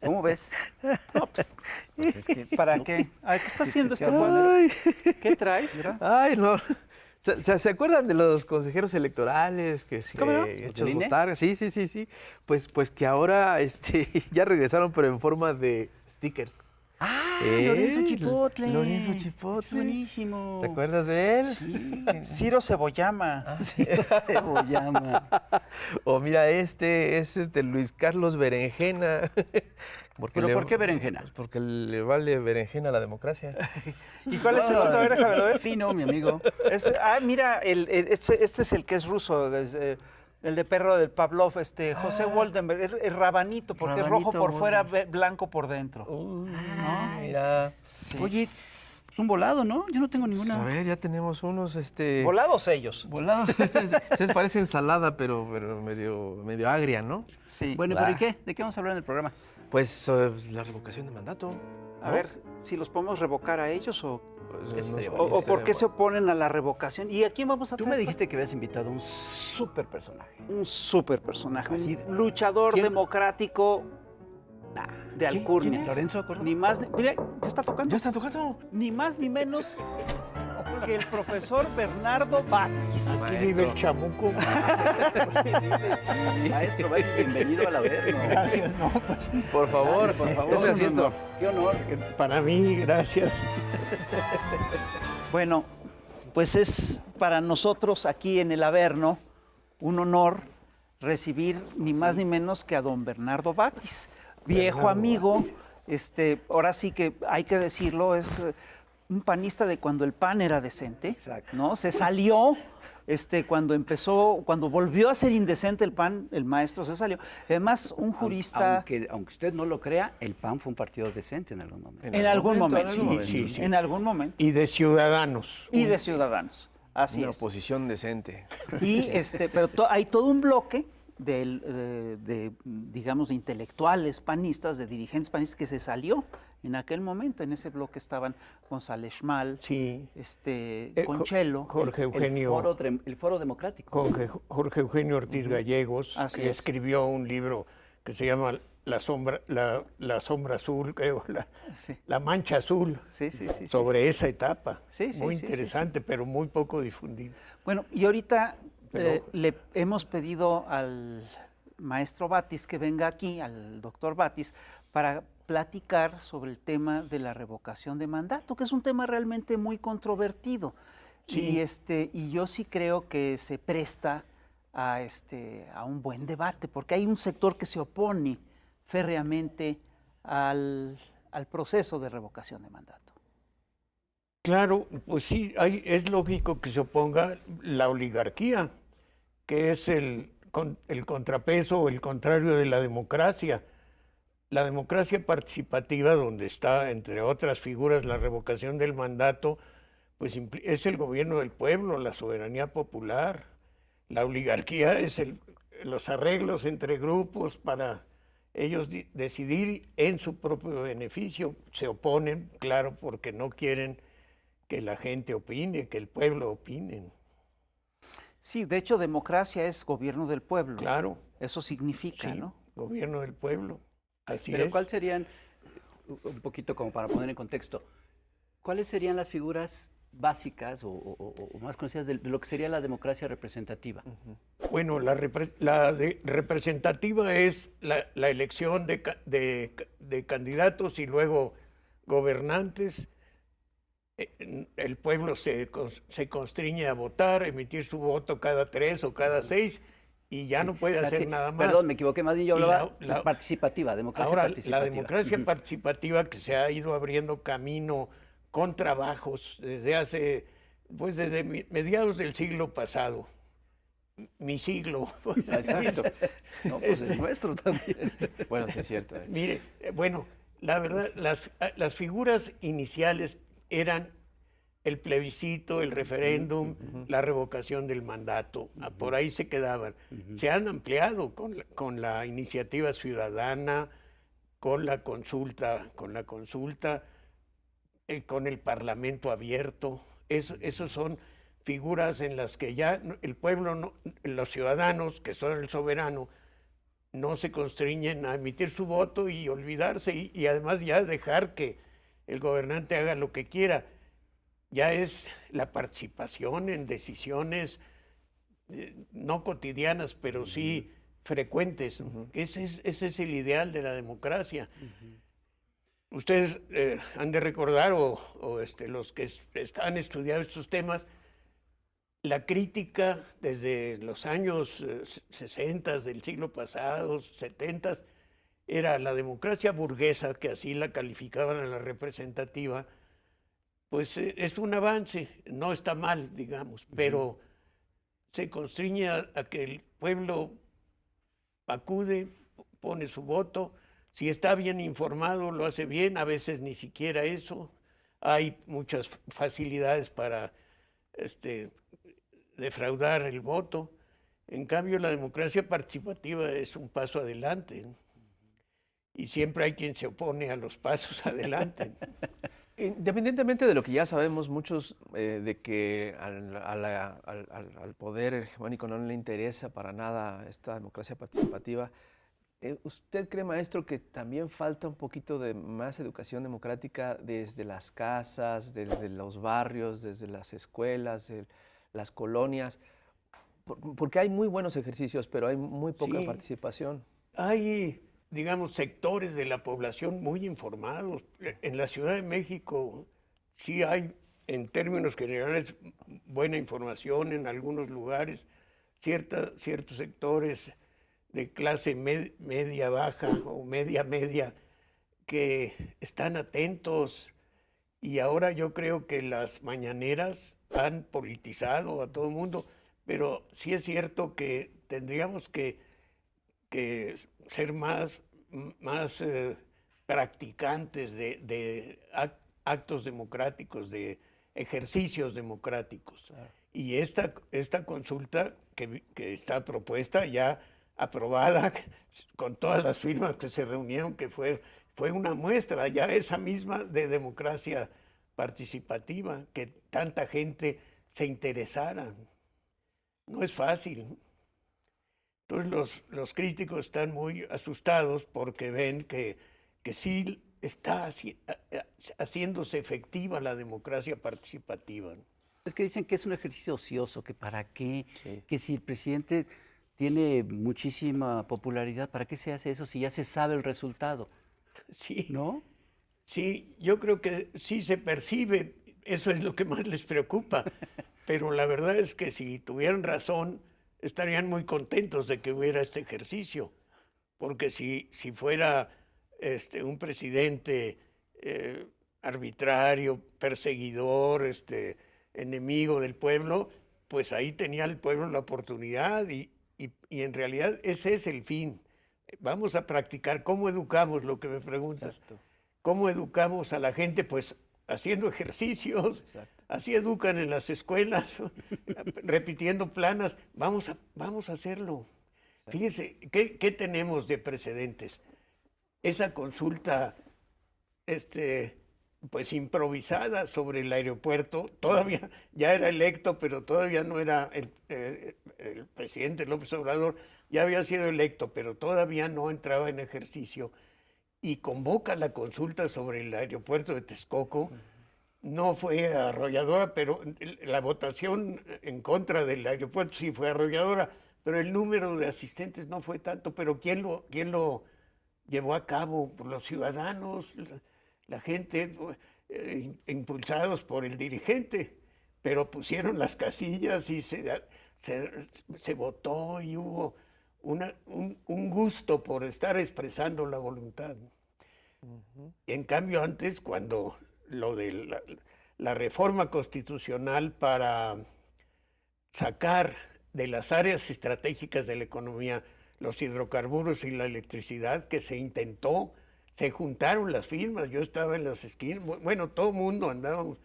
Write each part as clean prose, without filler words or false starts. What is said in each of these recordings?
¿Cómo ves? No, pues, Pues es que, ¿para no, qué? Ay, ¿qué está haciendo este Ay. Juan? ¿Qué traes? Mira, Ay, no. ¿Se acuerdan de los consejeros electorales que ¿cómo no? ¿Los hechos del INE? botargas? Sí, sí, sí, sí. Pues que ahora ya regresaron, pero en forma de stickers. ¡Ah! ¿Eh? Lorenzo Chipotle. Lorenzo Chipotle. Es buenísimo. ¿Te acuerdas de él? Sí. Ciro Cebollama. Sí, Cebollama. O mira, este es Luis Carlos Berenjena. ¿Pero por qué berenjena? Pues porque le vale berenjena a la democracia. ¿Y cuál es el otro? A ver, déjame ver. Fino, mi amigo. Mira, este es el que es ruso, el de perro del Pavlov, José Woldenberg, el rabanito, porque es rojo Rabanito por fuera, Woldenberg. blanco por dentro. Mira. Sí. Oye, es un volado, ¿no? Yo no tengo ninguna. A ver, ya tenemos unos, ¿Volados ellos? Volado. Se parece ensalada, pero medio agria, ¿no? Sí. Bueno, Va. ¿pero y qué? ¿De qué vamos a hablar en el programa? Pues la revocación de mandato. A ver, si los podemos revocar a ellos o Pues, Ese, o por qué se oponen a la revocación. ¿Y a quién vamos a Tú traer? me dijiste que habías invitado a un súper personaje. Un súper personaje, Así un luchador ¿quién? democrático de alcurnia. ¿Quién es? ¿Lorenzo, acuerdo? Ni más, mira, ya está tocando. ¿Ya están tocando? Ni más ni menos que el profesor Bernardo Batis. Aquí vive el chamuco. Maestro, bienvenido al Averno. Gracias, no, pues Por favor, Por favor, tome es un asiento. honor. Qué honor. para mí, gracias. Bueno, pues es para nosotros aquí en el Averno un honor recibir ni más ni menos que a don Bernardo Batis, viejo Bernardo amigo, ahora sí que hay que decirlo, es un panista de cuando el PAN era decente, Exacto. ¿no? Se salió cuando volvió a ser indecente el PAN, el maestro se salió. Además, un jurista Aunque usted no lo crea, el PAN fue un partido decente en algún momento. en algún momento, Sí, sí. en algún momento, Y de ciudadanos. y de Ciudadanos. Así Una es. oposición decente. Y pero hay todo un bloque digamos, de intelectuales panistas, de dirigentes panistas que se salió en aquel momento. En ese bloque estaban González Schmal, Sí. Conchelo. Jorge Eugenio, El foro democrático. Jorge Eugenio Ortiz Gallegos, Así que es. escribió un libro que se llama La sombra azul, creo, Sí. la mancha azul, Sí, sí, sí, sí. sobre esa etapa. Sí, sí, muy sí, sí, interesante, pero muy poco difundido. Bueno, y ahorita Pero- le hemos pedido al maestro Batis que venga aquí, al doctor Batis, para platicar sobre el tema de la revocación de mandato, que es un tema realmente muy controvertido. Sí. Y yo sí creo que se presta a un buen debate, porque hay un sector que se opone férreamente al proceso de revocación de mandato. Claro, pues sí, es lógico que se oponga la oligarquía, que es el contrapeso o el contrario de la democracia. La democracia participativa, donde está, entre otras figuras, la revocación del mandato, pues es el gobierno del pueblo, la soberanía popular. La oligarquía es los arreglos entre grupos para ellos decidir en su propio beneficio. Se oponen, claro, porque no quieren que la gente opine, que el pueblo opine. Sí, de hecho, democracia es gobierno del pueblo. Claro, Eso significa, sí, ¿no? gobierno del pueblo. Así Pero es. ¿cuáles serían, un poquito como para poner en contexto, cuáles serían las figuras básicas o más conocidas de lo que sería la democracia representativa? Bueno, la representativa es la elección de candidatos y luego gobernantes. El pueblo se constriñe a votar, emitir su voto cada 3 o cada 6 y ya no puede hacer Sí, nada más. Perdón, me equivoqué más bien, yo Y hablaba la- de participativa, democracia Ahora, participativa. la democracia Ujú. participativa que se ha ido abriendo camino con trabajos desde mediados del siglo pasado, mi siglo. Exacto. No, pues es nuestro también. Bueno, sí es cierto. Mire, bueno, la verdad, las figuras iniciales eran el plebiscito, el referéndum, la revocación del mandato. Por ahí se quedaban. Se han ampliado con la iniciativa ciudadana, con la consulta, con el parlamento abierto. Esos son figuras en las que ya el pueblo, los ciudadanos, que son el soberano, no se constriñen a emitir su voto y olvidarse y además ya dejar que el gobernante haga lo que quiera. Ya es la participación en decisiones no cotidianas, pero sí frecuentes. Ese es el ideal de la democracia. Ustedes han de recordar, los que han estudiado estos temas, la crítica desde los años 60 del siglo pasado, 70, era la democracia burguesa, que así la calificaban a la representativa. Pues es un avance, no está mal, digamos, pero se constriñe a que el pueblo acude, pone su voto, si está bien informado lo hace bien, a veces ni siquiera eso. Hay muchas facilidades para defraudar el voto. En cambio, la democracia participativa es un paso adelante, ¿no? Y siempre hay quien se opone a los pasos adelante. Independientemente de lo que ya sabemos muchos, de que al poder hegemónico no le interesa para nada esta democracia participativa, ¿usted cree, maestro, que también falta un poquito de más educación democrática desde las casas, desde los barrios, desde las escuelas, las colonias? Porque hay muy buenos ejercicios, pero hay muy poca participación. Hay, digamos, sectores de la población muy informados. En la Ciudad de México sí hay, en términos generales, buena información en algunos lugares, ciertos sectores de clase media baja o media que están atentos, y ahora yo creo que las mañaneras han politizado a todo el mundo, pero sí es cierto que tendríamos que ser más practicantes de actos democráticos, de ejercicios democráticos. Claro. Y esta consulta que está propuesta, ya aprobada, con todas las firmas que se reunieron, que fue una muestra ya esa misma de democracia participativa, que tanta gente se interesara. No es fácil. Entonces los críticos están muy asustados porque ven que sí está haciéndose efectiva la democracia participativa. Es que dicen que es un ejercicio ocioso, que para qué, que si el presidente tiene muchísima popularidad, ¿para qué se hace eso si ya se sabe el resultado? Sí, ¿no? Sí, yo creo que sí se percibe, eso es lo que más les preocupa, pero la verdad es que si tuvieran razón, estarían muy contentos de que hubiera este ejercicio, porque si fuera un presidente arbitrario, perseguidor, enemigo del pueblo, pues ahí tenía el pueblo la oportunidad y en realidad ese es el fin. Vamos a practicar. ¿Cómo educamos? Lo que me preguntas. Exacto. ¿Cómo educamos a la gente? Pues haciendo ejercicios. Exacto. Así educan en las escuelas, repitiendo planas. Vamos a hacerlo. Exacto. Fíjese, ¿qué tenemos de precedentes? Esa consulta, pues improvisada sobre el aeropuerto, todavía ya era electo, pero todavía no era el presidente López Obrador, ya había sido electo, pero todavía no entraba en ejercicio, y convoca la consulta sobre el aeropuerto de Texcoco. No fue arrolladora, pero la votación en contra del aeropuerto sí fue arrolladora, pero el número de asistentes no fue tanto. Pero ¿quién lo llevó a cabo? Por los ciudadanos, la gente, impulsados por el dirigente, pero pusieron las casillas y se votó, y hubo un gusto por estar expresando la voluntad. En cambio, antes, cuando lo de la reforma constitucional para sacar de las áreas estratégicas de la economía los hidrocarburos y la electricidad, que se intentó, se juntaron las firmas, yo estaba en las esquinas, bueno, todo el mundo andábamos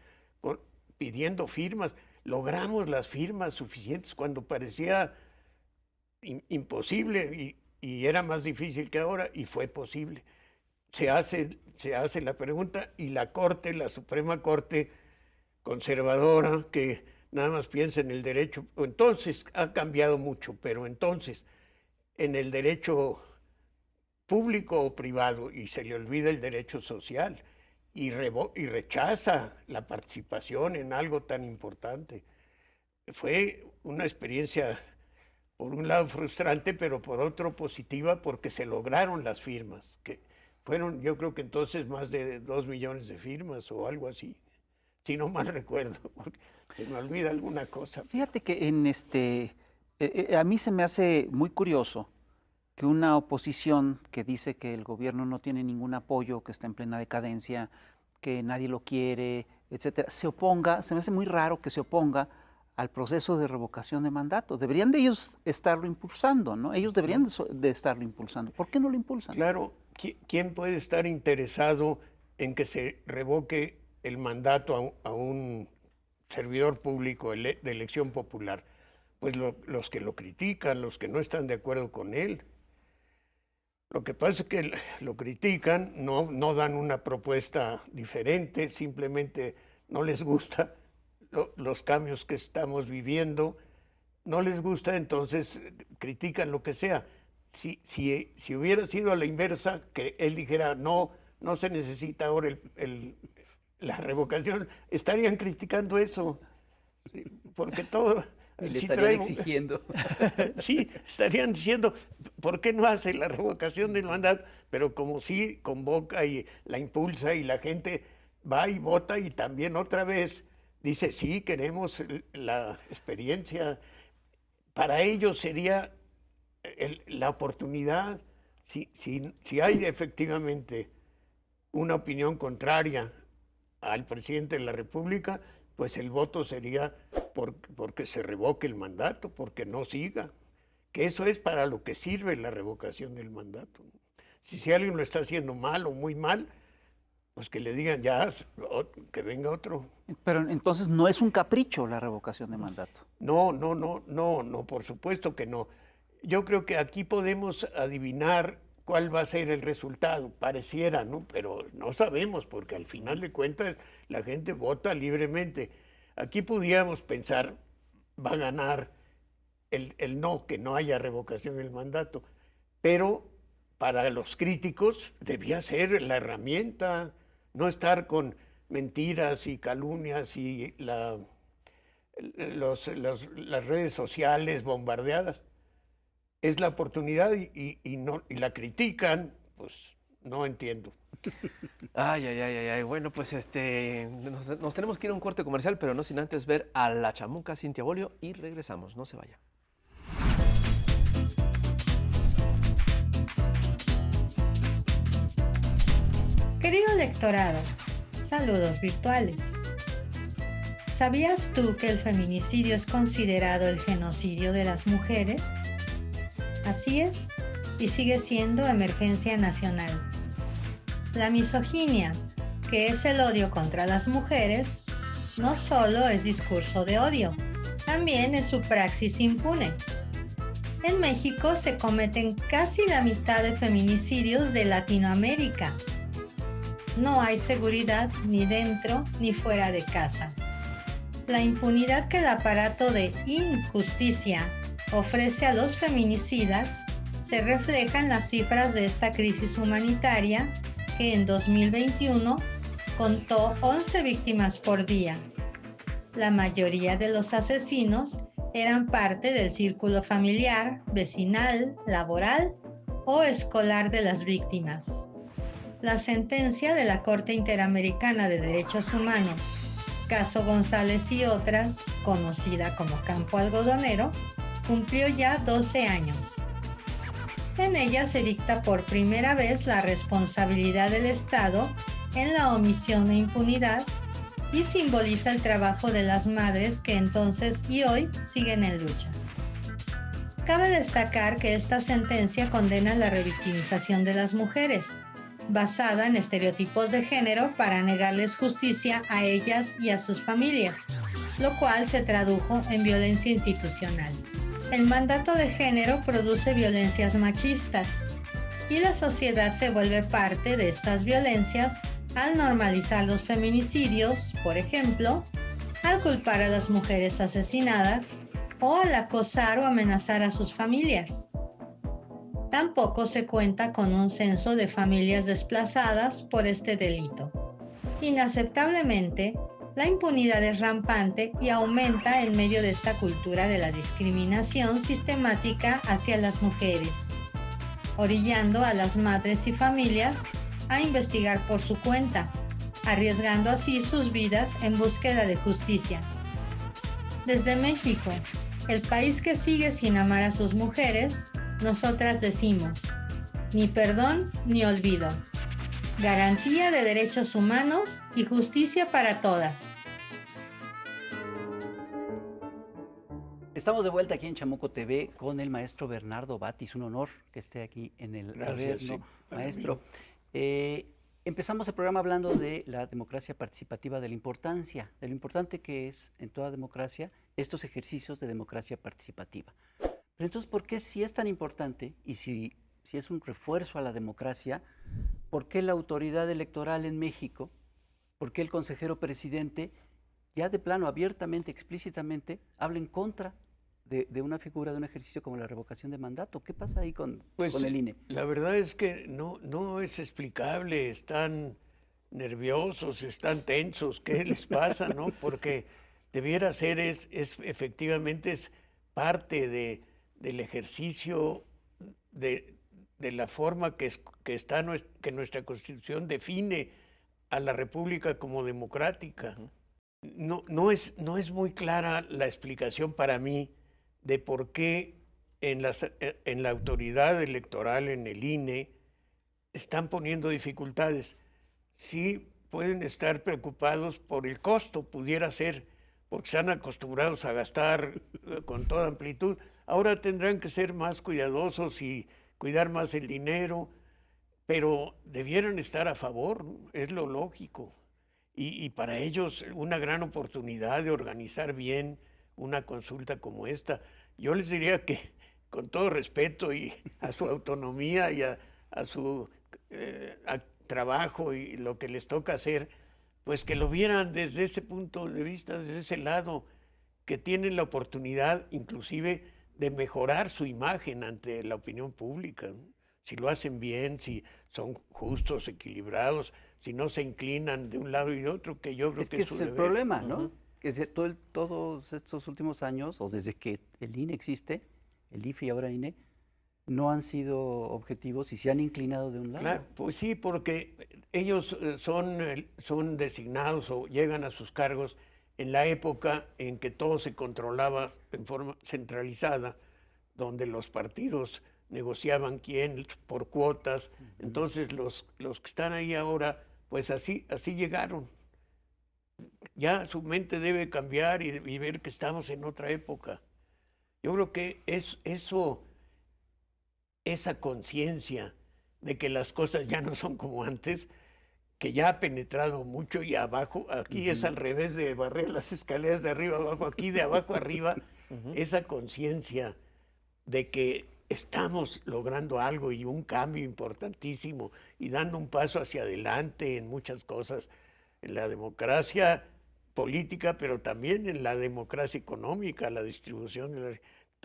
pidiendo firmas, logramos las firmas suficientes cuando parecía imposible, y era más difícil que ahora, y fue posible. Se hace la pregunta, y la Corte, la Suprema Corte conservadora, que nada más piensa en el derecho, entonces ha cambiado mucho, pero entonces en el derecho público o privado, y se le olvida el derecho social y rechaza la participación en algo tan importante. Fue una experiencia, por un lado frustrante, pero por otro positiva, porque se lograron las firmas, que fueron, yo creo que entonces más de 2 millones de firmas o algo así, si no mal recuerdo, porque se me olvida alguna cosa. Fíjate que a mí se me hace muy curioso que una oposición que dice que el gobierno no tiene ningún apoyo, que está en plena decadencia, que nadie lo quiere, etcétera, se me hace muy raro que se oponga al proceso de revocación de mandato. Deberían de ellos estarlo impulsando, ¿no? Ellos deberían de estarlo impulsando. ¿Por qué no lo impulsan? Claro, ¿quién puede estar interesado en que se revoque el mandato a un servidor público de elección popular? Pues los que lo critican, los que no están de acuerdo con él. Lo que pasa es que lo critican, no dan una propuesta diferente, simplemente no les gusta los cambios que estamos viviendo, no les gusta, entonces critican lo que sea. Si hubiera sido a la inversa, que él dijera no se necesita ahora la revocación, estarían criticando eso, porque todo... Y le estarían exigiendo. Sí, estarían diciendo, ¿por qué no hace la revocación del mandato? Pero como sí convoca y la impulsa y la gente va y vota y también otra vez dice, sí, queremos la experiencia. Para ellos sería la oportunidad, si hay efectivamente una opinión contraria al presidente de la República, pues el voto sería porque se revoque el mandato, porque no siga. Que eso es para lo que sirve la revocación del mandato. Si alguien lo está haciendo mal o muy mal, pues que le digan ya, que venga otro. Pero entonces no es un capricho la revocación de mandato. No, por supuesto que no. Yo creo que aquí podemos adivinar cuál va a ser el resultado, pareciera, ¿no? Pero no sabemos, porque al final de cuentas la gente vota libremente. Aquí pudiéramos pensar, va a ganar el no, que no haya revocación del mandato, pero para los críticos debía ser la herramienta, no estar con mentiras y calumnias y las redes sociales bombardeadas. Es la oportunidad y la critican, pues no entiendo. Ay. Bueno, pues nos tenemos que ir a un corte comercial, pero no sin antes ver a la chamuca Cintia Bolio y regresamos, no se vaya. Querido lectorado, saludos virtuales. ¿Sabías tú que el feminicidio es considerado el genocidio de las mujeres? Así es, y sigue siendo emergencia nacional. La misoginia, que es el odio contra las mujeres, no solo es discurso de odio, también es su praxis impune. En México se cometen casi la mitad de feminicidios de Latinoamérica. No hay seguridad ni dentro ni fuera de casa. La impunidad que el aparato de injusticia ofrece a los feminicidas se refleja en las cifras de esta crisis humanitaria que en 2021 contó 11 víctimas por día. La mayoría de los asesinos eran parte del círculo familiar, vecinal, laboral o escolar de las víctimas. La sentencia de la Corte Interamericana de Derechos Humanos, caso González y otras, conocida como Campo Algodonero, cumplió ya 12 años. En ella se dicta por primera vez la responsabilidad del Estado en la omisión e impunidad y simboliza el trabajo de las madres que entonces y hoy siguen en lucha. Cabe destacar que esta sentencia condena la revictimización de las mujeres, basada en estereotipos de género para negarles justicia a ellas y a sus familias, lo cual se tradujo en violencia institucional. El mandato de género produce violencias machistas y la sociedad se vuelve parte de estas violencias al normalizar los feminicidios, por ejemplo, al culpar a las mujeres asesinadas o al acosar o amenazar a sus familias. Tampoco se cuenta con un censo de familias desplazadas por este delito. Inaceptablemente, la impunidad es rampante y aumenta en medio de esta cultura de la discriminación sistemática hacia las mujeres, orillando a las madres y familias a investigar por su cuenta, arriesgando así sus vidas en búsqueda de justicia. Desde México, el país que sigue sin amar a sus mujeres, nosotras decimos, ni perdón ni olvido. Garantía de derechos humanos y justicia para todas. Estamos de vuelta aquí en Chamuco TV con el maestro Bernardo Batis. Un honor que esté aquí en el Gracias, Averno, sí, maestro. Empezamos el programa hablando de la democracia participativa, de la importancia, de lo importante que es en toda democracia estos ejercicios de democracia participativa. Pero entonces, ¿por qué si es tan importante y si es un refuerzo a la democracia, por qué la autoridad electoral en México, por qué el consejero presidente ya de plano, abiertamente, explícitamente, habla en contra de una figura, de un ejercicio como la revocación de mandato? ¿Qué pasa ahí con el INE? La verdad es que no es explicable, están nerviosos, están tensos, ¿qué les pasa, no? Porque debiera ser, efectivamente es parte del ejercicio de la forma que nuestra Constitución define a la República como democrática. No es muy clara la explicación para mí de por qué en la autoridad electoral, en el INE, están poniendo dificultades. Sí pueden estar preocupados por el costo, pudiera ser, porque están acostumbrados a gastar con toda amplitud. Ahora tendrán que ser más cuidadosos y cuidar más el dinero, pero debieran estar a favor, ¿no? Es lo lógico. Y para ellos una gran oportunidad de organizar bien una consulta como esta. Yo les diría que, con todo respeto y a su autonomía y a su trabajo y lo que les toca hacer, pues que lo vieran desde ese punto de vista, desde ese lado, que tienen la oportunidad inclusive de mejorar su imagen ante la opinión pública, ¿no? Si lo hacen bien, si son justos, equilibrados, si no se inclinan de un lado y de otro, que yo creo Es que que es su ese es el deber. problema, ¿no? Que todos estos últimos años, o desde que el INE existe, el IFE y ahora INE, no han sido objetivos y se han inclinado de un lado. Claro, pues sí, porque ellos son designados o llegan a sus cargos en la época en que todo se controlaba en forma centralizada, donde los partidos negociaban quién por cuotas. Entonces los que están ahí ahora, pues así llegaron. Ya su mente debe cambiar y ver que estamos en otra época. Yo creo que esa conciencia de que las cosas ya no son como antes, que ya ha penetrado mucho y abajo, aquí es al revés de barrer las escaleras de arriba abajo, aquí de abajo arriba, esa conciencia de que estamos logrando algo y un cambio importantísimo y dando un paso hacia adelante en muchas cosas, en la democracia política, pero también en la democracia económica, la distribución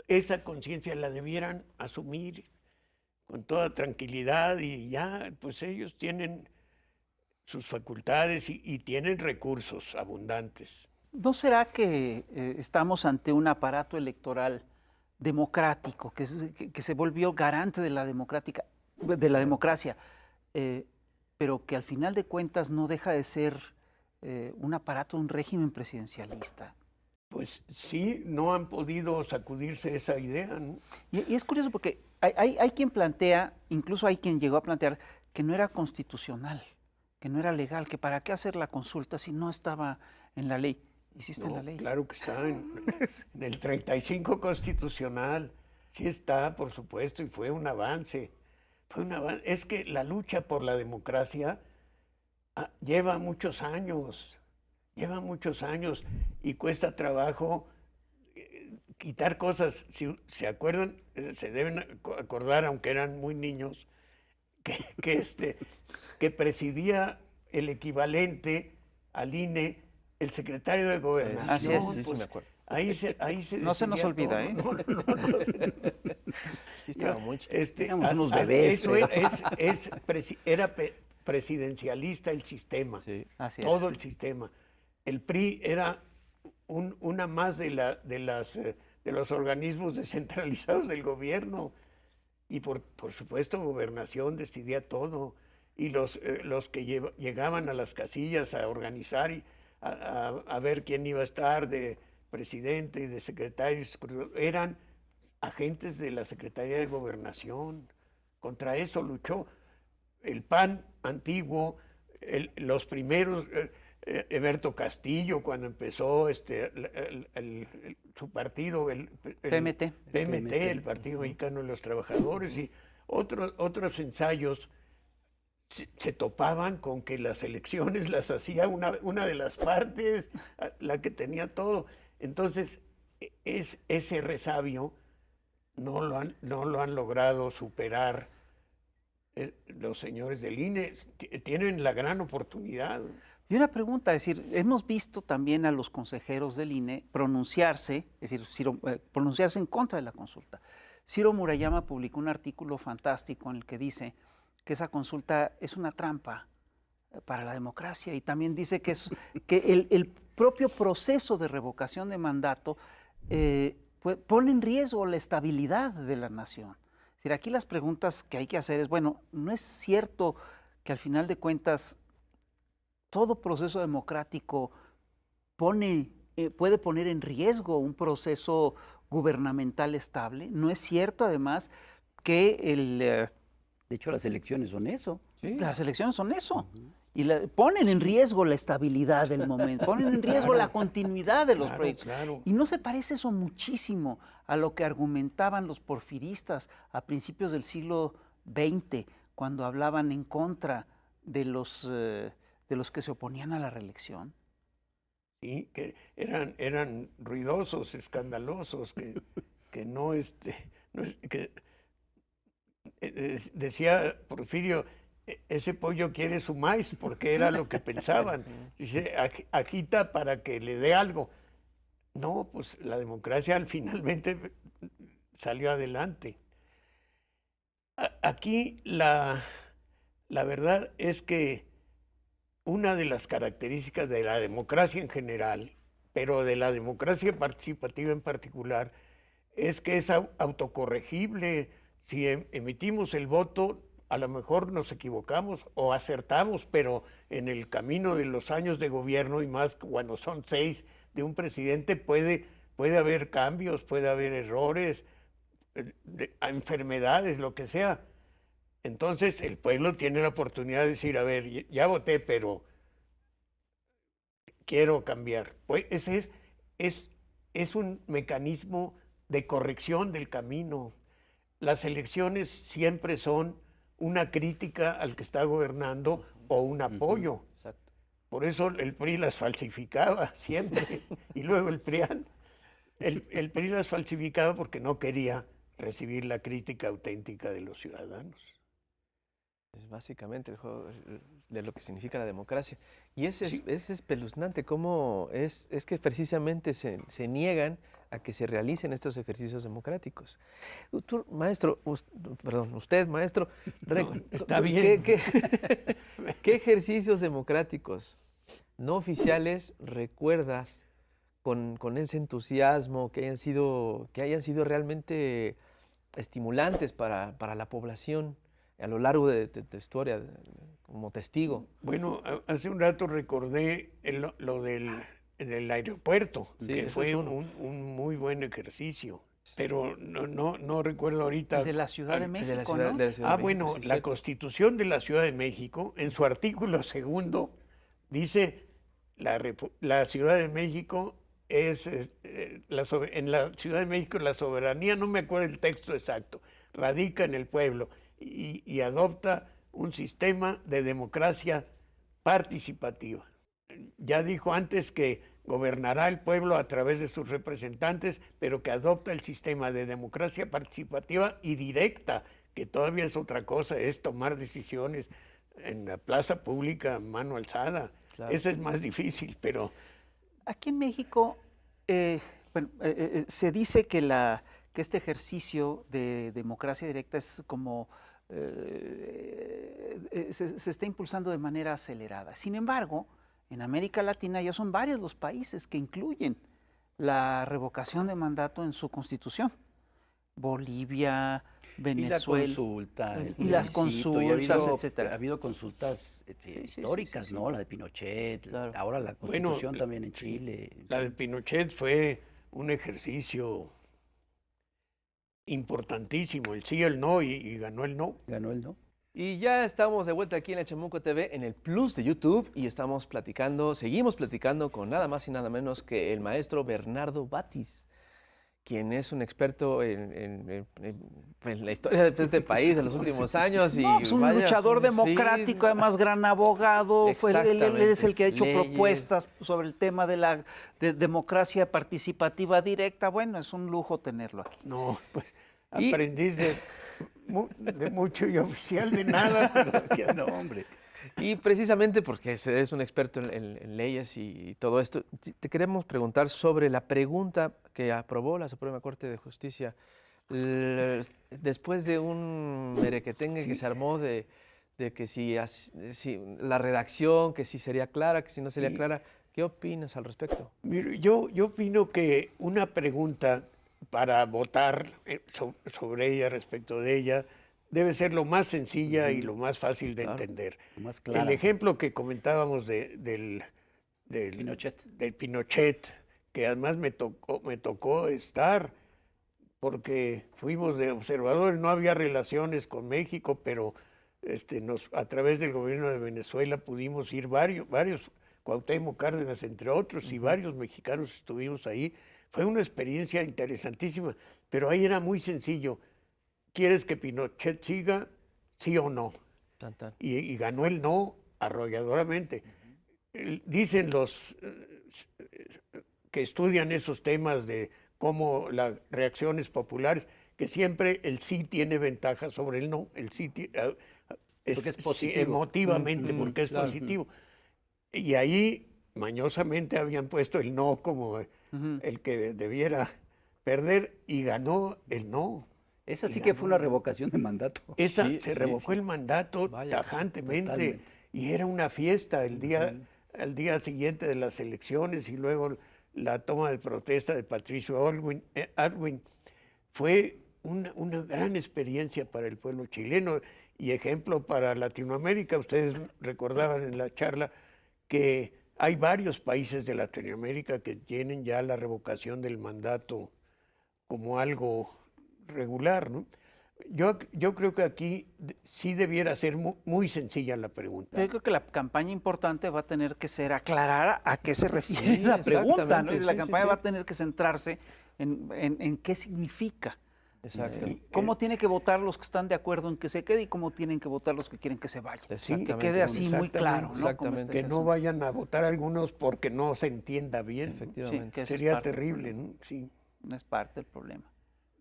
esa conciencia la debieran asumir con toda tranquilidad y ya, pues ellos tienen sus facultades y tienen recursos abundantes. ¿No será que estamos ante un aparato electoral democrático que se volvió garante de la democracia, pero que al final de cuentas no deja de ser un aparato, un régimen presidencialista? Pues sí, no han podido sacudirse esa idea, ¿no? Y es curioso porque hay quien plantea, incluso hay quien llegó a plantear que no era constitucional, que no era legal, que para qué hacer la consulta si no estaba en la ley. ¿Hiciste en la ley? Claro que está en el 35 constitucional, sí está, por supuesto, y fue un avance. Es que la lucha por la democracia lleva muchos años y cuesta trabajo quitar cosas. Si se acuerdan, se deben acordar, aunque eran muy niños, que presidía el equivalente al INE el secretario de Gobernación. Así es, sí, pues, me acuerdo. Ahí se No se nos decidía olvida, todo. ¿eh? Sí estaba muy chido. Éramos unos bebés, Eso pero- era presidencialista el sistema, Sí. Así es. todo el sistema. El PRI era una más de los organismos descentralizados del gobierno. Y por supuesto, gobernación decidía todo. Y los que llegaban a las casillas a organizar y a ver quién iba a estar de presidente y de secretarios, eran agentes de la Secretaría de Gobernación. Contra eso luchó el PAN antiguo, los primeros, Eberto Castillo, cuando empezó su partido, PMT. PMT, el Partido Mexicano de los Trabajadores, y otros ensayos se topaban con que las elecciones las hacía una de las partes, la que tenía todo. Entonces, ese resabio no lo han logrado superar los señores del INE. Tienen la gran oportunidad. Y una pregunta, es decir, hemos visto también a los consejeros del INE pronunciarse, es decir, pronunciarse en contra de la consulta. Ciro Murayama publicó un artículo fantástico en el que dice que esa consulta es una trampa para la democracia, y también dice que el propio proceso de revocación de mandato pone en riesgo la estabilidad de la nación. Es decir, aquí las preguntas que hay que hacer es, bueno, ¿no es cierto que al final de cuentas todo proceso democrático puede poner en riesgo un proceso gubernamental estable? ¿No es cierto además que De hecho, las elecciones son eso. las elecciones son eso? Y ponen en riesgo la estabilidad del momento, ponen en riesgo la continuidad de los proyectos. Claro. Y no se parece eso muchísimo a lo que argumentaban los porfiristas a principios del siglo XX, cuando hablaban en contra de los que se oponían a la reelección. Sí, que eran ruidosos, escandalosos, que no, decía Porfirio, ese pollo quiere su maíz, porque era lo que pensaban. Dice, agita para que le dé algo. No, pues la democracia finalmente salió adelante. Aquí la verdad es que una de las características de la democracia en general, pero de la democracia participativa en particular, es que es autocorregible. Si emitimos el voto, a lo mejor nos equivocamos o acertamos, pero en el camino de los años de gobierno, y más cuando son 6 de un presidente, puede haber cambios, puede haber errores, enfermedades, lo que sea. Entonces el pueblo tiene la oportunidad de decir, a ver, ya voté, pero quiero cambiar. Pues ese es un mecanismo de corrección del camino. Las elecciones siempre son una crítica al que está gobernando o un apoyo. Exacto. Por eso el PRI las falsificaba siempre. Y luego el PRIAN. El PRI las falsificaba porque no quería recibir la crítica auténtica de los ciudadanos. Es básicamente el juego de lo que significa la democracia. Y es espeluznante cómo es que precisamente se niegan a que se realicen estos ejercicios democráticos. Tú, maestro, usted, maestro, No, está bien. ¿Qué ejercicios democráticos no oficiales recuerdas con ese entusiasmo que hayan sido realmente estimulantes para la población a lo largo de tu historia como testigo? Bueno, hace un rato recordé lo del aeropuerto, Sí, que eso fue es uno. un muy buen ejercicio, pero no recuerdo ahorita. El de la Ciudad de México, de la ciudad, ¿no? de la Ciudad de México, Bueno, sí, la cierto. Constitución de la Ciudad de México, en su artículo 2, dice la Ciudad de México en la Ciudad de México la soberanía, no me acuerdo el texto exacto, radica en el pueblo y adopta un sistema de democracia participativa. Ya dijo antes que gobernará el pueblo a través de sus representantes, pero que adopta el sistema de democracia participativa y directa, que todavía es otra cosa, es tomar decisiones en la plaza pública a mano alzada. Claro. Ese es más difícil, pero Aquí en México Bueno, se dice que, que este ejercicio de democracia directa es como se está impulsando de manera acelerada. Sin embargo, en América Latina ya son varios los países que incluyen la revocación de mandato en su constitución. Bolivia, Venezuela. Y la consulta, el Y las plebiscito, y consultas, etcétera. Ha habido consultas sí, históricas, sí. ¿no? La de Pinochet, Claro. ahora la Bueno, Constitución también en sí, Chile. La de Pinochet fue un ejercicio importantísimo, el sí y el no, y ganó el no. Ganó el no. Y ya estamos de vuelta aquí en el Chamuco TV, en el Plus de YouTube, y seguimos platicando con nada más y nada menos que el maestro Bernardo Batis, quien es un experto en la historia de este país en los últimos años. No, pues un luchador democrático, además gran abogado. Él es el que ha hecho propuestas sobre el tema de la democracia participativa directa. Bueno, es un lujo tenerlo aquí. No, pues aprendiz de mucho y oficial de nada. Pero No, hombre. Y precisamente porque eres un experto en leyes y todo esto, te queremos preguntar sobre la pregunta que aprobó la Suprema Corte de Justicia después de un merequetengue que se armó de que si la redacción, que si sería clara, que si no sería clara. ¿Qué opinas al respecto? mire, yo opino que una pregunta para votar sobre ella, respecto de ella, debe ser lo más sencilla y lo más fácil de entender. Más clara. El ejemplo que comentábamos del Pinochet, que además me tocó estar, porque fuimos de observadores, no había relaciones con México, pero a través del gobierno de Venezuela pudimos ir varios, Cuauhtémoc Cárdenas entre otros, y varios mexicanos estuvimos ahí. Fue una experiencia interesantísima, pero ahí era muy sencillo. ¿Quieres que Pinochet siga? ¿Sí o no? Tan, tan. Y ganó el no arrolladoramente. Dicen los que estudian esos temas de cómo las reacciones populares, que siempre el sí tiene ventaja sobre el no. El sí Porque es positivo. Emotivamente, porque es claro. positivo. Y ahí mañosamente habían puesto el no como el que debiera perder, y ganó el no. Esa sí que fue una revocación de mandato. Se revocó el mandato tajantemente, totalmente. y era una fiesta al día siguiente de las elecciones, y luego la toma de protesta de Patricio Aylwin. Fue una gran experiencia para el pueblo chileno y ejemplo para Latinoamérica. Ustedes recordaban en la charla que hay varios países de Latinoamérica que tienen ya la revocación del mandato como algo regular, ¿no? Yo creo que aquí sí debiera ser muy sencilla la pregunta. Yo creo que la campaña importante va a tener que ser aclarar a qué se refiere Sí, la pregunta, ¿no? exactamente, Y la sí, campaña sí. va a tener que centrarse en qué significa. Exacto. ¿Cómo tienen que votar los que están de acuerdo en que se quede y cómo tienen que votar los que quieren que se vaya? Que Exactamente, quede así muy claro, ¿no? exactamente. Cómo está Que ese no asunto. vayan a votar algunos porque no se entienda bien, ¿no? Efectivamente. Sí, que eso es Sería parte del terrible, problema. ¿no? Sí. No es parte del problema.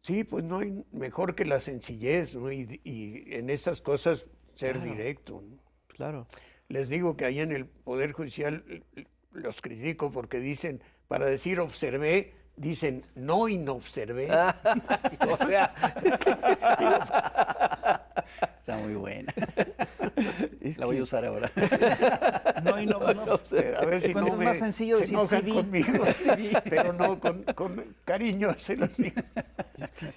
Sí, pues no hay mejor que la sencillez, ¿no? Y en esas cosas ser directo, ¿no? Claro. Les digo que ahí en el Poder Judicial los critico porque dicen, para decir observé, dicen no inobservé. O sea, Está muy buena. La voy a usar ahora. No, y no. A ver si Cuando no es me más sencillo se decir enojan sí vi. conmigo, Sí. pero no con cariño se los digo.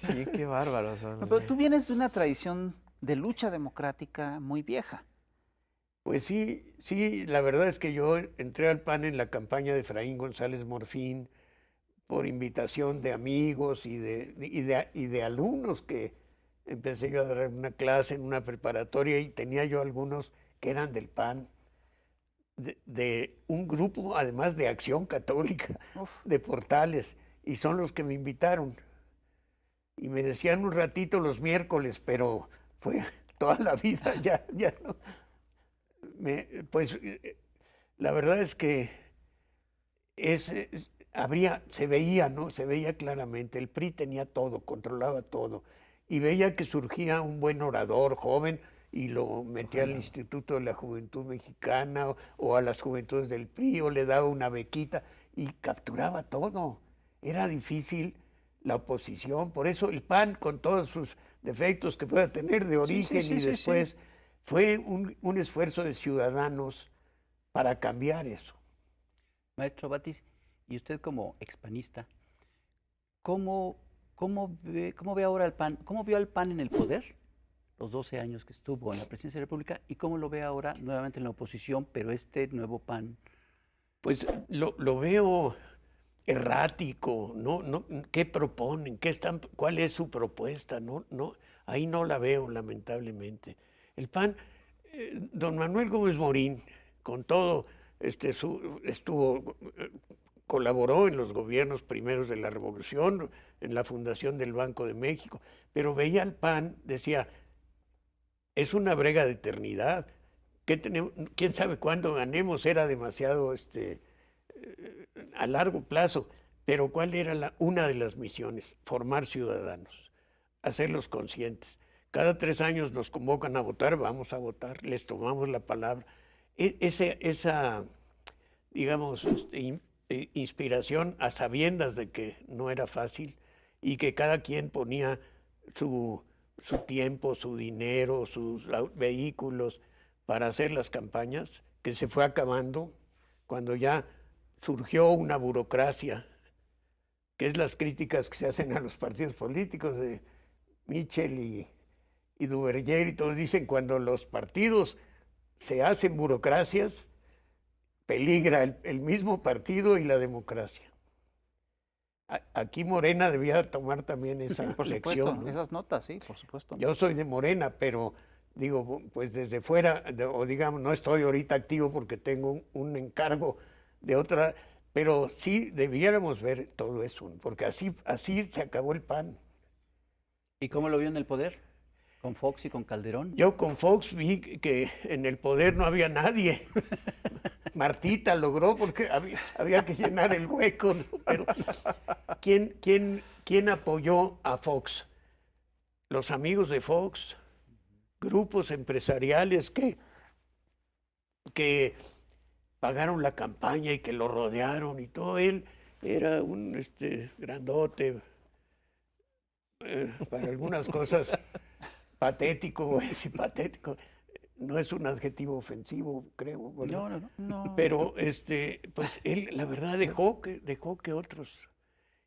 sí, qué bárbaros son. No, pero tú vienes de una tradición de lucha democrática muy vieja. Pues sí, la verdad es que yo entré al PAN en la campaña de Efraín González Morfín por invitación de amigos y de alumnos, que empecé yo a dar una clase en una preparatoria y tenía yo algunos que eran del PAN, de un grupo además de Acción Católica, de Portales, y son los que me invitaron. Y me decían un ratito los miércoles, pero fue toda la vida, ya no. Pues la verdad es que se veía, ¿no? Se veía claramente, el PRI tenía todo, controlaba todo, y veía que surgía un buen orador joven y lo metía al Instituto de la Juventud Mexicana o a las juventudes del PRI, o le daba una bequita y capturaba todo. Era difícil la oposición, por eso el PAN, con todos sus defectos que pueda tener de origen y después, fue un esfuerzo de ciudadanos para cambiar eso. Maestro Batis, y usted como expanista, ¿cómo ve ahora el PAN? ¿Cómo vio al PAN en el poder los 12 años que estuvo en la presidencia de la República y cómo lo ve ahora nuevamente en la oposición, pero este nuevo PAN? Pues lo veo errático, ¿qué proponen? ¿Cuál es su propuesta? Ahí no la veo, lamentablemente. El PAN, don Manuel Gómez Morín, con todo, colaboró en los gobiernos primeros de la Revolución, en la fundación del Banco de México, pero veía al PAN, decía, es una brega de eternidad. ¿Quién sabe cuándo ganemos? Era demasiado a largo plazo. Pero ¿cuál era una de las misiones? Formar ciudadanos, hacerlos conscientes. Cada 3 años nos convocan a votar, vamos a votar, les tomamos la palabra. Esa digamos, inspiración a sabiendas de que no era fácil y que cada quien ponía su tiempo, su dinero, sus vehículos para hacer las campañas, que se fue acabando cuando ya surgió una burocracia, que es las críticas que se hacen a los partidos políticos de Michel y Duverger, y todos dicen cuando los partidos se hacen burocracias, peligra el mismo partido y la democracia. Aquí Morena debía tomar también esa por lección, supuesto, ¿no? esas notas, sí, por supuesto. Yo soy de Morena, pero digo, pues desde fuera, o digamos, no estoy ahorita activo porque tengo un encargo de otra, pero sí debiéramos ver todo eso, porque así se acabó el PAN. ¿Y cómo lo vio en el poder? ¿Con Fox y con Calderón? Yo con Fox vi que en el poder no había nadie. Martita logró porque había que llenar el hueco, ¿no? Pero ¿quién apoyó a Fox? Los amigos de Fox, grupos empresariales que pagaron la campaña y que lo rodearon y todo. Él era un grandote, para algunas cosas patético, voy a decir patético. No es un adjetivo ofensivo, creo. ¿Verdad? No. Pero pues él, la verdad, dejó que otros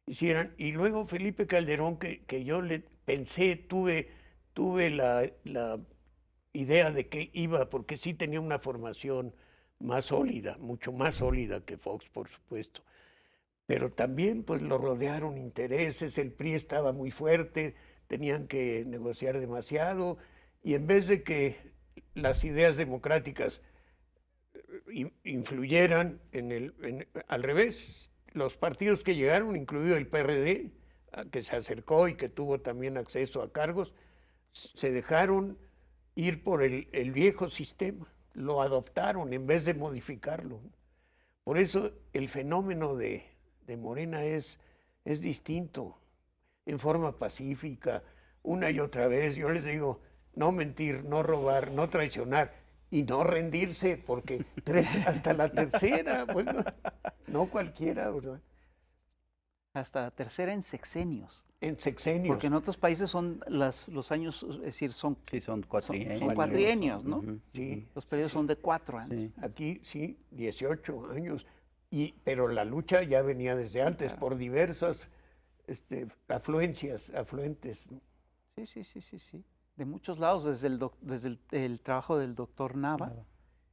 hicieran. Y luego Felipe Calderón, que yo le pensé, tuve la idea de que iba, porque sí tenía una formación más sólida, mucho más sólida que Fox, por supuesto. Pero también pues lo rodearon intereses, el PRI estaba muy fuerte, tenían que negociar demasiado, y en vez de que las ideas democráticas influyeran al revés, los partidos que llegaron, incluido el PRD, que se acercó y que tuvo también acceso a cargos, se dejaron ir por el viejo sistema, lo adoptaron en vez de modificarlo. Por eso el fenómeno de Morena es distinto, en forma pacífica, una y otra vez. Yo les digo, no mentir, no robar, no traicionar y no rendirse, porque hasta la tercera, pues no cualquiera, ¿verdad? Hasta la tercera en sexenios. En sexenios. Porque en otros países son los años, es decir, son cuatrienios. Son cuatrienios, ¿no? Sí. Los periodos son de 4 años. Sí. Aquí sí, 18 años. Pero la lucha ya venía desde antes, claro, por diversas afluentes, ¿no? Sí. De muchos lados, desde el trabajo del doctor Nava,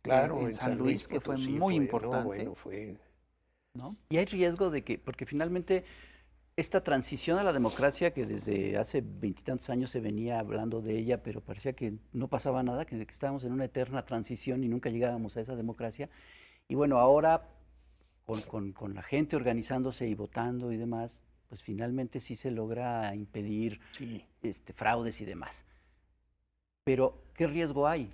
Claro, en San Luis, que fue Potosí muy importante. No, bueno, fue... ¿No? Y hay riesgo de que, porque finalmente esta transición a la democracia que desde hace 20 y tantos años se venía hablando de ella, pero parecía que no pasaba nada, que estábamos en una eterna transición y nunca llegábamos a esa democracia. Y bueno, ahora con la gente organizándose y votando y demás, pues finalmente sí se logra impedir fraudes y demás. Pero, ¿qué riesgo hay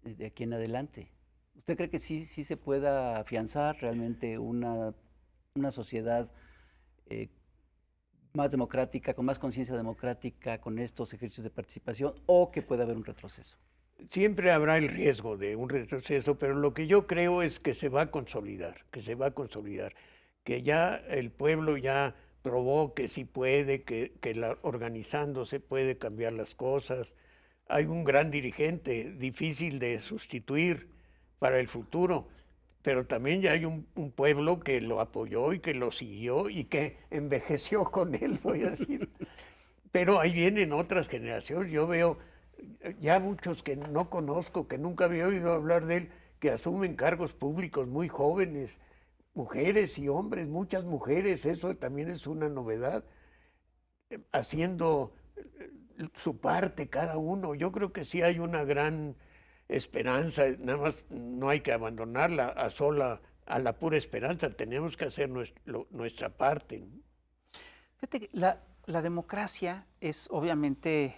de aquí en adelante? ¿Usted cree que sí se pueda afianzar realmente una sociedad más democrática, con más conciencia democrática, con estos ejercicios de participación, o que pueda haber un retroceso? Siempre habrá el riesgo de un retroceso, pero lo que yo creo es que se va a consolidar, que ya el pueblo ya probó que sí puede, organizándose puede cambiar las cosas. Hay un gran dirigente, difícil de sustituir para el futuro, pero también ya hay un pueblo que lo apoyó y que lo siguió y que envejeció con él, voy a decir. Pero ahí vienen otras generaciones. Yo veo ya muchos que no conozco, que nunca había oído hablar de él, que asumen cargos públicos muy jóvenes, mujeres y hombres, muchas mujeres, eso también es una novedad, haciendo su parte cada uno. Yo creo que sí hay una gran esperanza, nada más no hay que abandonarla a la pura esperanza, tenemos que hacer nuestra parte. Fíjate que la democracia es obviamente,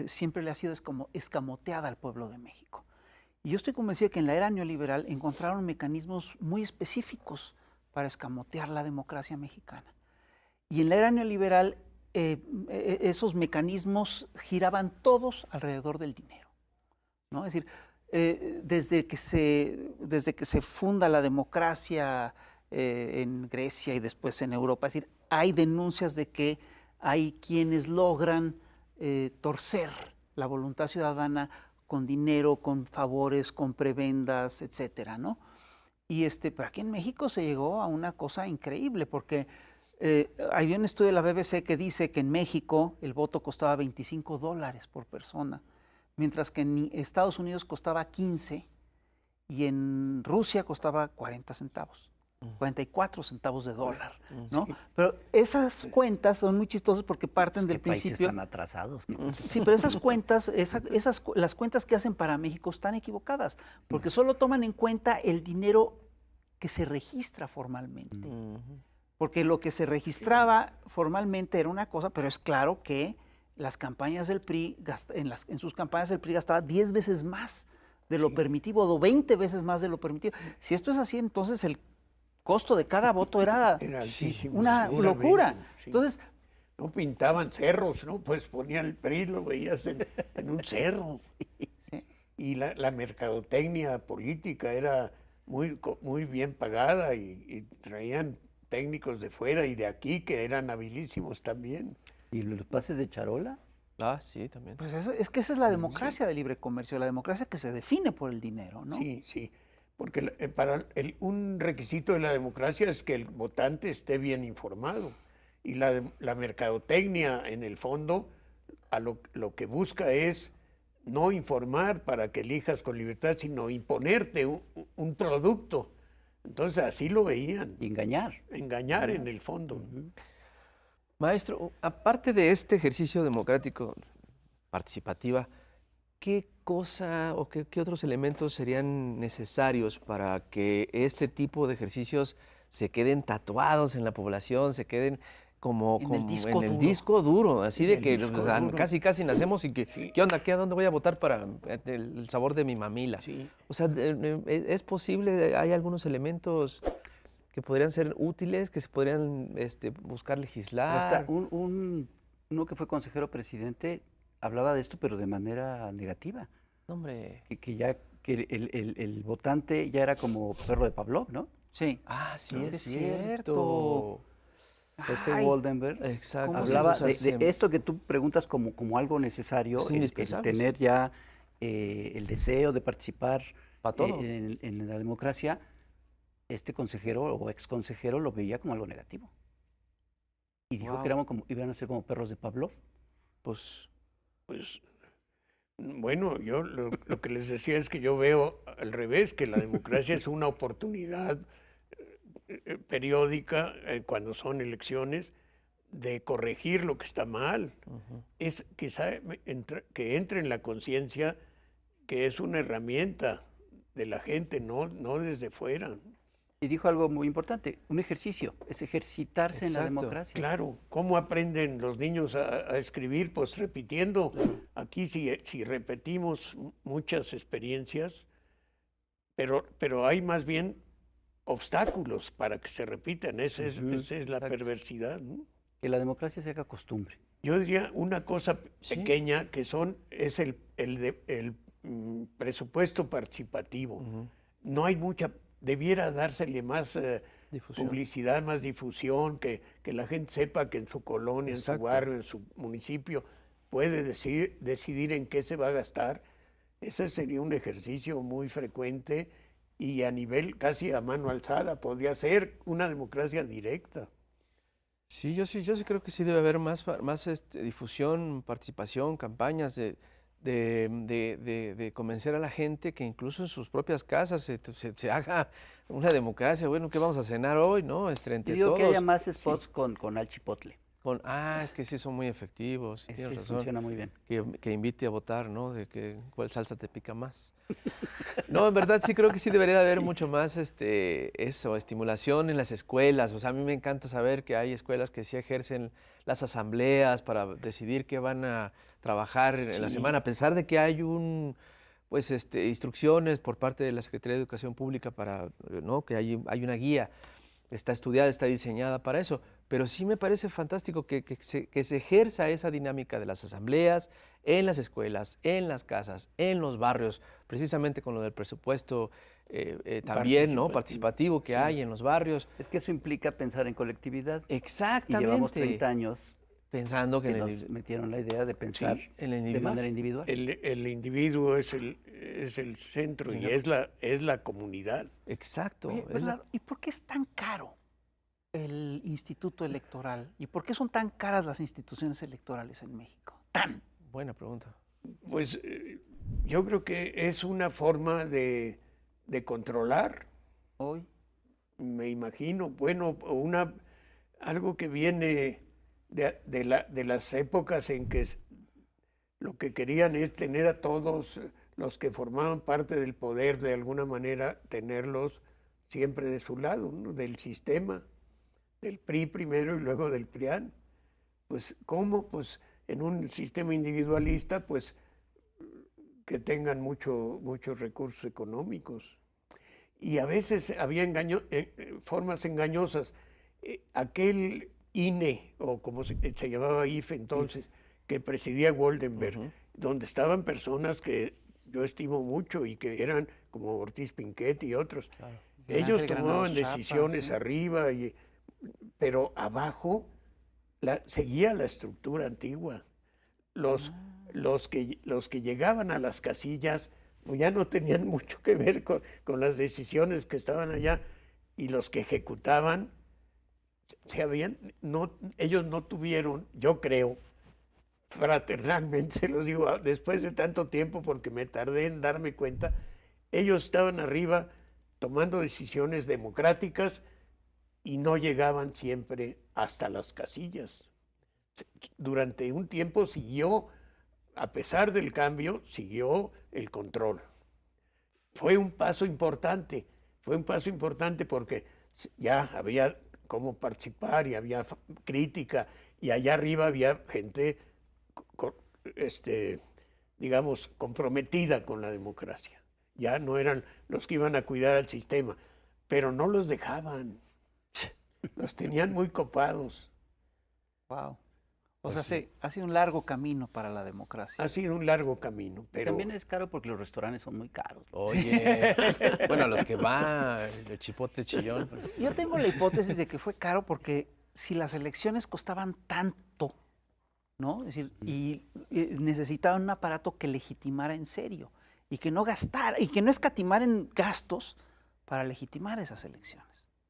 siempre le ha sido escamoteada al pueblo de México. Y yo estoy convencido que en la era neoliberal encontraron mecanismos muy específicos para escamotear la democracia mexicana. Y en la era neoliberal esos mecanismos giraban todos alrededor del dinero, ¿no? Es decir, desde que se funda la democracia en Grecia y después en Europa, es decir, hay denuncias de que hay quienes logran torcer la voluntad ciudadana con dinero, con favores, con prebendas, etcétera, ¿no? Y pero aquí en México se llegó a una cosa increíble, porque hay un estudio de la BBC que dice que en México el voto costaba $25 por persona, mientras que en Estados Unidos costaba 15 y en Rusia costaba 40 centavos. 44 centavos de dólar, ¿no? Sí. Pero esas cuentas son muy chistosas porque parten del principio. Están atrasados, ¿no? Sí, pero esas cuentas, las cuentas que hacen para México están equivocadas, porque solo toman en cuenta el dinero que se registra formalmente. Porque lo que se registraba formalmente era una cosa, pero es claro que las campañas del PRI, en sus campañas el PRI gastaba 10 veces más de lo permitido, o 20 veces más de lo permitido. Si esto es así, entonces el costo de cada voto era altísimo, una locura. Sí. Entonces, no pintaban cerros, ¿no? Pues ponían el PRI, lo veías en un cerro. Sí. Y la mercadotecnia política era muy bien pagada y traían técnicos de fuera y de aquí que eran habilísimos también. ¿Y los pases de charola? Ah, sí, también. Pues es que esa es la democracia de libre comercio, la democracia que se define por el dinero, ¿no? Sí, sí. Porque un requisito de la democracia es que el votante esté bien informado. Y la mercadotecnia, en el fondo, lo que busca es no informar para que elijas con libertad, sino imponerte un producto. Entonces, así lo veían. Engañar. Engañar en el fondo. Maestro, aparte de este ejercicio democrático participativa, ¿qué cosa o qué otros elementos serían necesarios para que este tipo de ejercicios se queden tatuados en la población, se queden como en el disco duro, así de que casi nacemos y que, ¿qué onda? ¿A dónde voy a votar para el sabor de mi mamila? Sí. O sea, ¿es posible? ¿Hay algunos elementos que podrían ser útiles, que se podrían buscar legislar? Uno que fue consejero presidente hablaba de esto, pero de manera negativa. Hombre. Que el votante ya era como perro de Pavlov, ¿no? Sí. Ah, sí, es cierto. José Waldenberg hablaba de esto que tú preguntas como algo necesario, el tener ya el deseo de participar en la democracia. Este consejero o exconsejero lo veía como algo negativo. Y dijo que iban a ser como perros de Pavlov. Pues bueno, yo lo que les decía es que yo veo al revés, que la democracia es una oportunidad periódica, cuando son elecciones, de corregir lo que está mal. Es quizá que entre en la conciencia que es una herramienta de la gente, no desde fuera. Y dijo algo muy importante, un ejercicio, es ejercitarse en la democracia. Claro, ¿cómo aprenden los niños a escribir? Pues repitiendo. Aquí si repetimos muchas experiencias, pero hay más bien obstáculos para que se repitan. Esa es la perversidad, ¿no? Que la democracia se haga costumbre. Yo diría una cosa pequeña que es el presupuesto participativo. No hay debiera dársele más Difusión. publicidad, más difusión, que la gente sepa que en su colonia, en su Exacto. barrio, en su municipio, puede decidir en qué se va a gastar. Ese sería un ejercicio muy frecuente y a nivel casi a mano alzada. Podría ser una democracia directa. Sí, yo sí creo que sí debe haber más difusión, participación, campañas de convencer a la gente que incluso en sus propias casas se haga una democracia. Bueno, ¿qué vamos a cenar hoy, no? Yo Entre digo todos. que haya más spots con al chipotle. Es que sí son muy efectivos, Ese tienes razón. funciona muy bien. Que invite a votar, ¿no? De que cuál salsa te pica más. No, en verdad sí creo que sí debería de haber mucho más estimulación en las escuelas. O sea, a mí me encanta saber que hay escuelas que sí ejercen las asambleas para decidir qué van a trabajar en la Sí. semana, a pesar de que hay instrucciones por parte de la Secretaría de Educación Pública para, ¿no? Que hay una guía, está estudiada, está diseñada para eso. Pero sí me parece fantástico que se ejerza esa dinámica de las asambleas en las escuelas, en las casas, en los barrios, precisamente con lo del presupuesto también, ¿no? Participativo que Sí. hay en los barrios. Es que eso implica pensar en colectividad. Y Exactamente. llevamos 30 años pensando que que en nos metieron la idea de pensar en el de individual. manera individual. El individuo es el centro y es la comunidad. Exacto. Oye, es la- Bernardo, ¿y por qué es tan caro el instituto electoral? ¿Y por qué son tan caras las instituciones electorales en México? Buena pregunta. Pues yo creo que es una forma de controlar, Hoy. me imagino, bueno, algo que viene de las épocas en que lo que querían es tener a todos los que formaban parte del poder, de alguna manera, tenerlos siempre de su lado, ¿no? Del sistema, del PRI primero y luego del PRIAN. Pues, ¿cómo? Pues en un sistema individualista, pues que tengan muchos recursos económicos. Y a veces había formas engañosas. Aquel INE, o como se llamaba IFE entonces, que presidía Goldenberg, Ujú. donde estaban personas que yo estimo mucho y que eran como Ortiz Pinquet y otros. Claro. Ellos Ángel tomaban Granados Chapa, decisiones sí. arriba, pero abajo seguía la estructura antigua. Los que llegaban a las casillas pues ya no tenían mucho que ver con las decisiones que estaban allá, y los que ejecutaban ellos no tuvieron, yo creo, fraternalmente se los digo después de tanto tiempo porque me tardé en darme cuenta, ellos estaban arriba tomando decisiones democráticas y no llegaban siempre hasta las casillas. Durante un tiempo siguió, a pesar del cambio, siguió el control. Fue un paso importante porque ya había cómo participar y había crítica, y allá arriba había gente, digamos, comprometida con la democracia. Ya no eran los que iban a cuidar al sistema, pero no los dejaban. Los tenían muy copados. Wow. O Pues sea, ha sido un largo camino para la democracia. Ha sido un largo camino, pero También es caro porque los restaurantes son muy caros. Oye, bueno, a los que va el chipotle chillón, pues, Yo tengo la hipótesis de que fue caro porque si las elecciones costaban tanto, ¿no? Es decir, y necesitaban un aparato que legitimara en serio y que no gastara y que no escatimara en gastos para legitimar esas elecciones.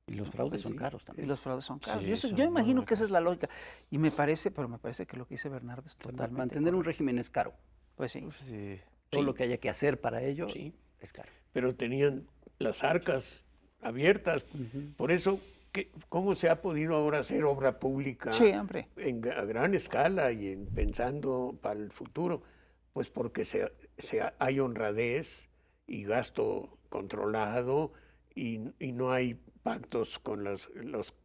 Y los fraudes son Sí, caros Y también. los fraudes son caros. Sí, Yo son imagino muy que esa es la lógica. Y me parece que lo que dice Bernardo es Pues totalmente mantener un correcto. régimen es caro. Pues sí. pues, sí. Todo Sí. lo que haya que hacer para ello sí, es caro. pero tenían las arcas abiertas. Por eso, ¿cómo se ha podido ahora hacer obra pública Sí, hombre. a gran escala y pensando para el futuro? Pues porque hay honradez y gasto controlado, y no hay pactos con los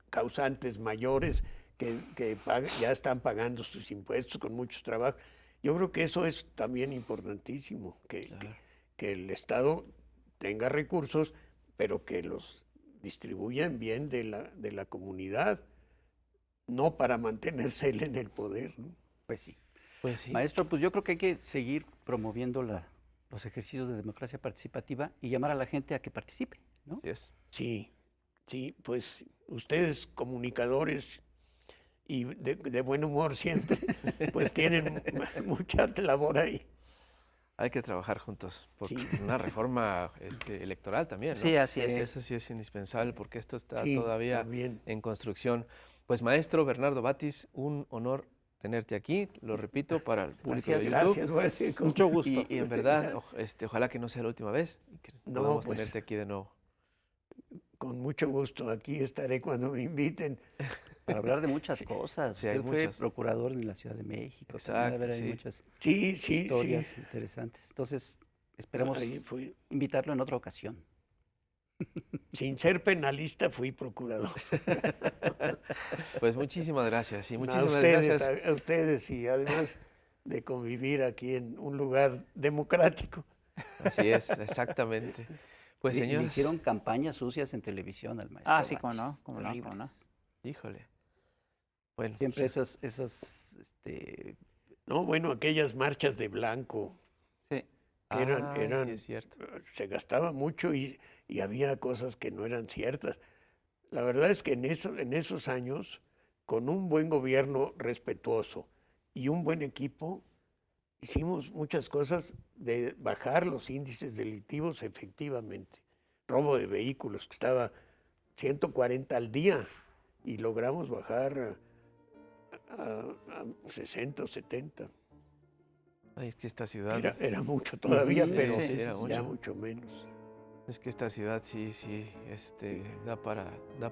causantes mayores que ya están pagando sus impuestos con muchos trabajos. Yo creo que eso es también importantísimo, que el Estado tenga recursos, pero que los distribuya en bien de la comunidad, no para mantenerse él en el poder, ¿no? Pues sí. Pues sí. Maestro, pues yo creo que hay que seguir promoviendo los ejercicios de democracia participativa y llamar a la gente a que participe, ¿no? Así es. Sí, Sí, pues ustedes comunicadores y de buen humor siempre, pues tienen mucha labor ahí. Hay que trabajar juntos por Sí. una reforma electoral también, ¿no? Sí, así es. Eso sí es indispensable porque esto está Sí, todavía también. en construcción. Pues maestro Bernardo Batis, un honor tenerte aquí, lo repito, para el público de YouTube. Gracias, voy a decir con Mucho gusto. Y en verdad, ojalá que no sea la última vez y que No, podamos pues, tenerte aquí de nuevo. con mucho gusto. Aquí estaré cuando me inviten. Para hablar de muchas cosas. sí, hay Usted fue muchas. procurador en la Ciudad de México. también Exacto, debe haber sí. muchas Sí, sí, historias sí. interesantes. Entonces, esperamos Ahí fui. invitarlo en otra ocasión. Sin ser penalista, fui procurador. Pues muchísimas gracias y muchísimas a ustedes, gracias. a ustedes y además de convivir aquí en un lugar democrático. Así es, exactamente. Pues Le señores, hicieron campañas sucias en televisión al maestro. Ah, sí, cómo no, Batis. cómo no, Horribles. cómo no. híjole. Bueno, Siempre pues, esas No, bueno, aquellas marchas de blanco Sí. sí es cierto. se gastaba mucho y había cosas que no eran ciertas. La verdad es que en esos años, con un buen gobierno respetuoso y un buen equipo, hicimos muchas cosas de bajar los índices delictivos efectivamente. Robo de vehículos, que estaba 140 al día, y logramos bajar a 60 o 70. Ay, es que esta ciudad, Era mucho todavía, Ujú, pero sí, era ya mucho. mucho menos. es que esta ciudad sí, da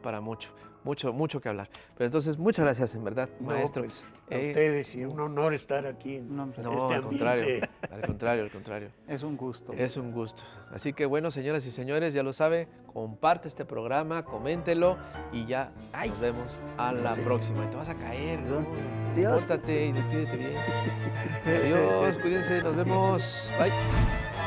para mucho que hablar. Pero entonces, muchas gracias, en verdad, No, maestro. pues, a ustedes, y un honor estar aquí en No, hombre, No, este al contrario, ambiente. al contrario. es un gusto. Es un gusto. Así que bueno, señoras y señores, ya lo sabe, comparte este programa, coméntelo y ya nos vemos a la próxima. Y te vas a caer, ¿no? Dios. Pórtate y despídete bien. Adiós, cuídense, nos vemos. Bye.